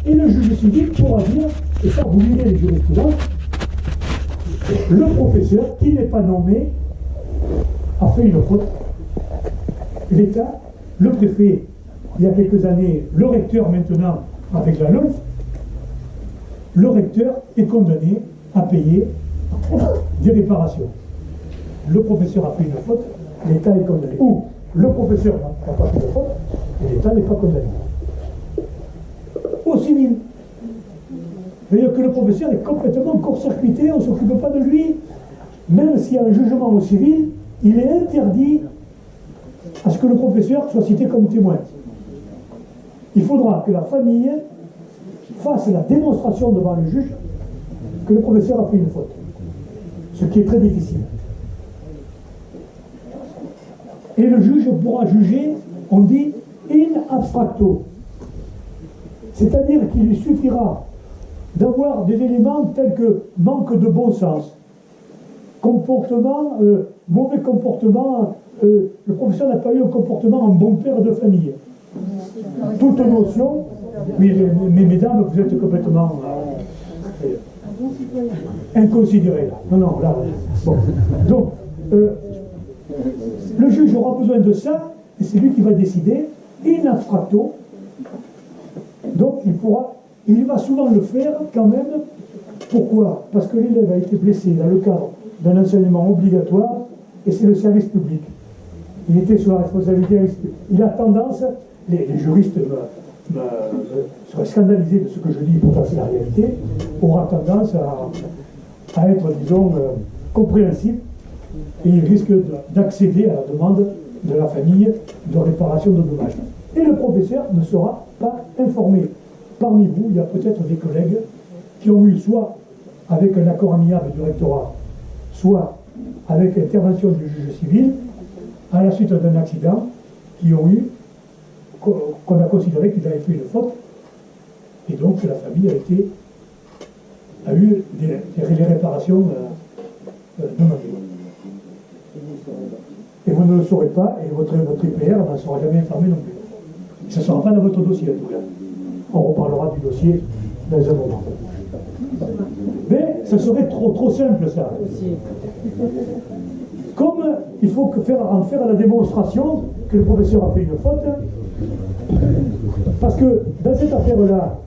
Et le juge civil pourra dire, et ça vous lirez les jurisprudences, le professeur qui n'est pas nommé a fait une faute. L'État, le préfet, il y a quelques années, le recteur maintenant avec la LOLF, le recteur est condamné à payer des réparations. Le professeur a fait une faute, l'État est condamné. Ou le professeur n'a pas fait de faute et l'État n'est pas condamné. Au civil. C'est-à-dire que le professeur est complètement court-circuité, on ne s'occupe pas de lui. Même s'il y a un jugement au civil, il est interdit à ce que le professeur soit cité comme témoin. Il faudra que la famille fasse la démonstration devant le juge que le professeur a fait une faute. Ce qui est très difficile. Et le juge pourra juger, on dit, in abstracto. C'est-à-dire qu'il lui suffira d'avoir des éléments tels que manque de bon sens, comportement, mauvais comportement, le professeur n'a pas eu un comportement en bon père de famille. Toute notion, oui, mais mesdames, vous êtes complètement inconsidérés là. Non, non, là. Bon. Donc, le juge aura besoin de ça, et c'est lui qui va décider, in abstracto. Donc, il va souvent le faire quand même. Pourquoi? Parce que l'élève a été blessé dans le cadre d'un enseignement obligatoire, et c'est le service public. Il était sous la responsabilité. Il a tendance, les juristes seraient scandalisés de ce que je dis, pourtant c'est la réalité, aura tendance à être, disons, compréhensif, et il risque d'accéder à la demande de la famille de réparation de dommages. Et le professeur ne sera pas informé. Parmi vous, il y a peut-être des collègues qui ont eu soit avec un accord amiable du rectorat, soit avec intervention du juge civil, à la suite d'un accident, qu'on a considéré qu'ils avaient fait une faute, et donc la famille a eu les réparations demandées. Et vous ne le saurez pas, et votre IPR n'en sera jamais informé non plus. Ça ne sera pas dans votre dossier, en tout cas. On reparlera du dossier dans un moment. Mais ça serait trop simple, ça. Comme il faut en faire la démonstration que le professeur a fait une faute, parce que dans cette affaire-là,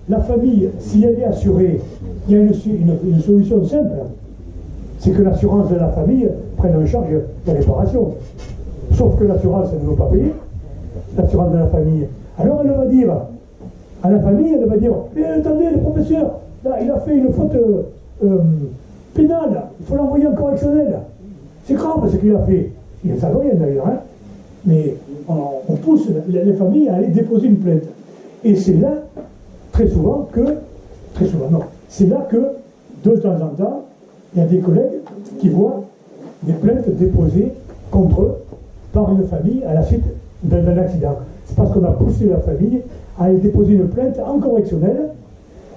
la famille, si elle est assurée, il y a une solution simple, c'est que l'assurance de la famille prenne en charge la réparation. Sauf que l'assurance, elle ne veut pas payer, l'assurance de la famille. Alors elle va dire à la famille, elle va dire, mais attendez, le professeur, là, il a fait une faute pénale, il faut l'envoyer en correctionnel. C'est grave ce qu'il a fait. Il ne savent rien d'ailleurs, hein. Mais on pousse les familles à aller déposer une plainte. Et c'est là, c'est là que, de temps en temps, il y a des collègues qui voient des plaintes déposées contre eux par une famille à la suite d'un accident. C'est parce qu'on a poussé la famille à aller déposer une plainte en correctionnel,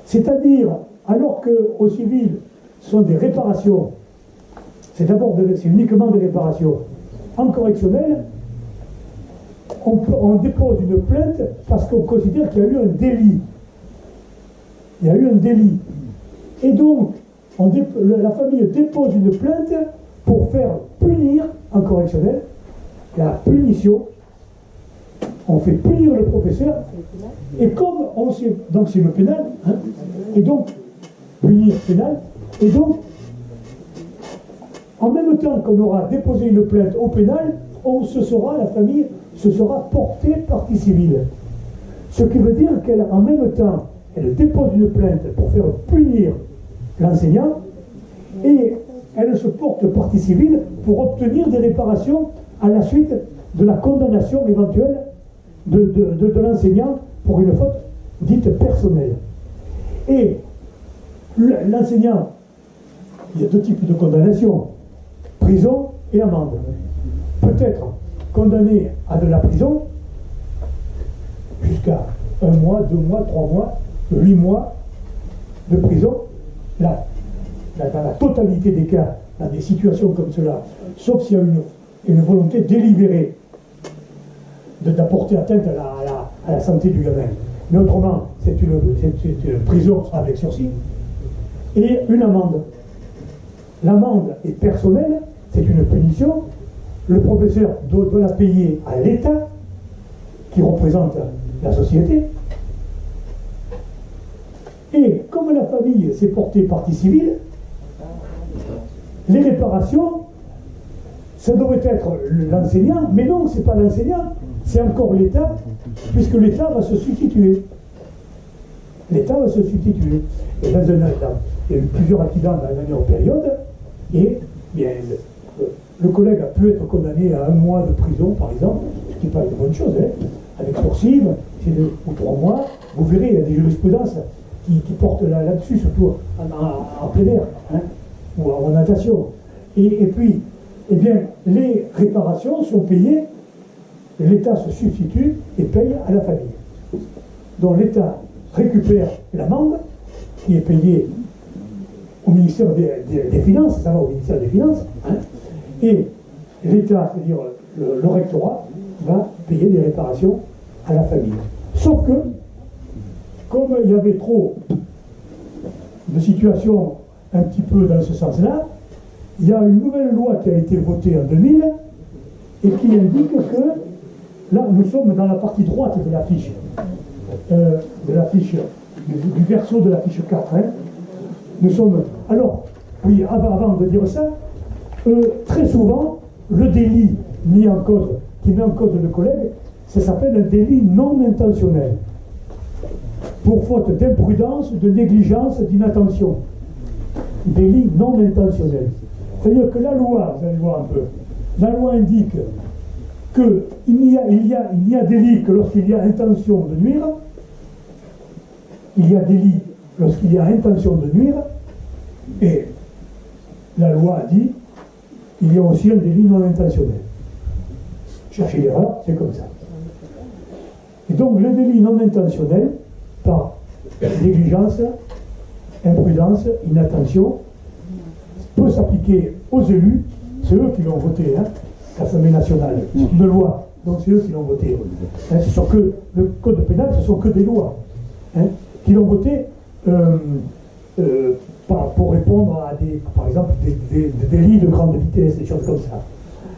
c'est-à-dire, alors qu'au civil, ce sont des réparations, c'est uniquement des réparations. En correctionnel, on dépose une plainte parce qu'on considère qu'il y a eu un délit. Il y a eu un délit. Et donc, la famille dépose une plainte pour faire punir, en correctionnel, la punition. On fait punir le professeur, et comme on sait, donc c'est le pénal, hein, et donc, punir pénal, et donc, en même temps qu'on aura déposé une plainte au pénal, la famille se sera portée partie civile. Ce qui veut dire qu'en même temps, elle dépose une plainte pour faire punir l'enseignant, et elle se porte partie civile pour obtenir des réparations à la suite de la condamnation éventuelle de l'enseignant pour une faute dite personnelle. Et l'enseignant, il y a deux types de condamnation, prison et amende. Peut-être condamné à de la prison jusqu'à 1 mois, 2 mois, 3 mois, 8 mois de prison. Là, dans la totalité des cas, dans des situations comme cela, sauf s'il y a une volonté délibérée d'apporter atteinte à la santé du gamin. Mais autrement, c'est une prison avec sursis, et une amende. L'amende est personnelle, c'est une punition. Le professeur doit la payer à l'État, qui représente la société. Et comme la famille s'est portée partie civile, les réparations, ça devrait être l'enseignant, mais non, c'est pas l'enseignant, c'est encore l'État, puisque l'État va se substituer. L'État va se substituer. Et dans il y a eu plusieurs accidents dans la dernière période, et bien, le collègue a pu être condamné à 1 mois de prison, par exemple, ce qui n'est pas une bonne chose, hein, avec sursis, ou 3 mois. Vous verrez, il y a des jurisprudences qui portent là-dessus, surtout en plein air, hein, ou en natation. Et puis, eh bien, les réparations sont payées, l'État se substitue et paye à la famille. Donc l'État récupère l'amende qui est payée au ministère des Finances, ça va au ministère des Finances, hein, et l'État, c'est-à-dire le rectorat, va payer des réparations à la famille. Sauf que, comme il y avait trop de situations un petit peu dans ce sens-là, il y a une nouvelle loi qui a été votée en 2000 et qui indique que, là nous sommes dans la partie droite de la fiche, du verso de la fiche 4. Hein. Nous sommes. Alors, oui, avant de dire ça, très souvent, le délit qui met en cause le collègue, ça s'appelle un délit non intentionnel. Pour faute d'imprudence, de négligence, d'inattention. Délit non intentionnel. C'est-à-dire que la loi, vous allez voir un peu, la loi indique qu'il n'y a délit que lorsqu'il y a intention de nuire. Il y a délit lorsqu'il y a intention de nuire. Et la loi a dit qu'il y a aussi un délit non intentionnel. Cherchez l'erreur, c'est comme ça. Et donc le délit non intentionnel, par négligence, imprudence, inattention, peut s'appliquer aux élus, c'est eux qui l'ont voté, hein, l'Assemblée nationale, c'est une loi, donc c'est eux qui l'ont voté. Hein, ce sont que, le code pénal, ce sont que des lois, hein, qui l'ont voté pour répondre à par exemple, des délits de grande vitesse, des choses comme ça.